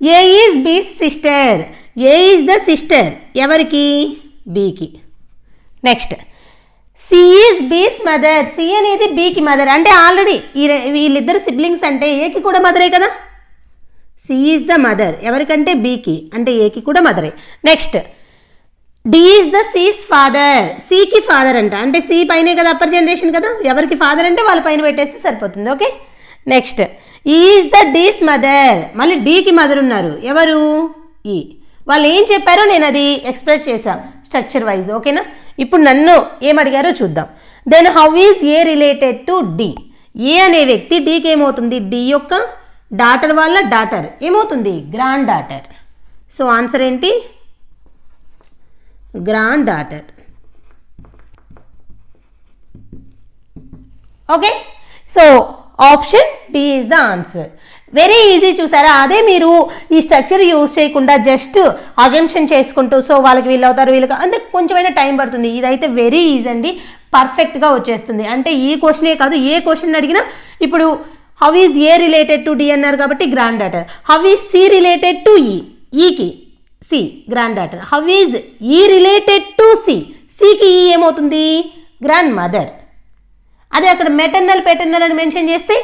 ఏ is బీస్ sister. A is the sister ఎవరికి? బీకి. నెక్స్ట్ సి ఈజ్ బీస్ మదర్. సి అనేది బీకి మదర్. అంటే ఆల్రెడీ వీళ్ళిద్దరు సిబ్లింగ్స్ అంటే ఏకి కూడా మదరే కదా. సి ఈజ్ ద మదర్ ఎవరికంటే బీకి, అంటే ఏకి కూడా మదరే. Next D is the C's father. సికి ఫాదర్ అంట, అంటే సి పైనే కదా అప్పర్ జనరేషన్ కదా, ఎవరికి ఫాదర్ అంటే వాళ్ళ పైన పెట్టేస్తే సరిపోతుంది. Okay. Next is the D's mother. మళ్ళీ డీకి మదర్ ఉన్నారు, ఎవరు? ఈ. వాళ్ళు ఏం చెప్పారో నేను అది ఎక్స్ప్రెస్ చేశా స్ట్రక్చర్ వైజ్. ఓకేనా. ఇప్పుడు నన్ను ఏమడిగారో చూద్దాం. Then how is A related to D. A అనే వ్యక్తి డీకి ఏమవుతుంది? డి యొక్క డాటర్ వాళ్ళ డాటర్ ఏమవుతుంది? Granddaughter. సో ఆన్సర్ ఏంటి? Granddaughter. Okay. So option D is the answer. Very easy చూసారా. అదే మీరు ఈ స్ట్రక్చర్ యూజ్ చేయకుండా జస్ట్ అజంప్షన్ చేసుకుంటూ సో వాళ్ళకి వీళ్ళు అవుతారు వీళ్ళకి అంటే కొంచెమైనా టైం పడుతుంది. ఇదైతే వెరీ ఈజీ అండి, పర్ఫెక్ట్గా వచ్చేస్తుంది. అంటే ఈ క్వశ్చనే కాదు ఏ క్వశ్చన్ అడిగినా ఇప్పుడు how is A related to D అన్నారు కాబట్టి grand daughter. How is C related to E. ఈకి C grand daughter. How is E related to C. సికి ఈ ఏమవుతుంది? Grand mother. అదే అక్కడ మెటర్నల్ అని మెన్షన్ చేస్తే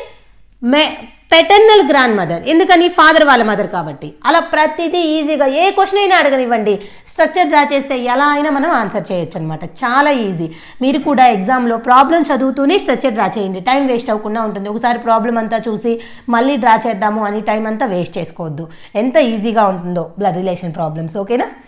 పెటర్నల్ గ్రాండ్ మదర్. ఎందుకని? ఫాదర్ వాళ్ళ మదర్ కాబట్టి. అలా ప్రతిదీ ఈజీగా ఏ క్వశ్చన్ అయినా అడగనివ్వండి స్ట్రక్చర్ డ్రా చేస్తే ఎలా అయినా మనం ఆన్సర్ చేయొచ్చు అనమాట. చాలా ఈజీ. మీరు కూడా ఎగ్జామ్లో ప్రాబ్లం చదువుతూనే స్ట్రక్చర్ డ్రా చేయండి, టైం వేస్ట్ అవ్వకుండా ఉంటుంది. ఒకసారి ప్రాబ్లం అంతా చూసి మళ్ళీ డ్రా చేద్దాము అని టైం అంతా వేస్ట్ చేసుకోవద్దు. ఎంత ఈజీగా ఉంటుందో బ్లడ్ రిలేషన్ ప్రాబ్లమ్స్. ఓకేనా.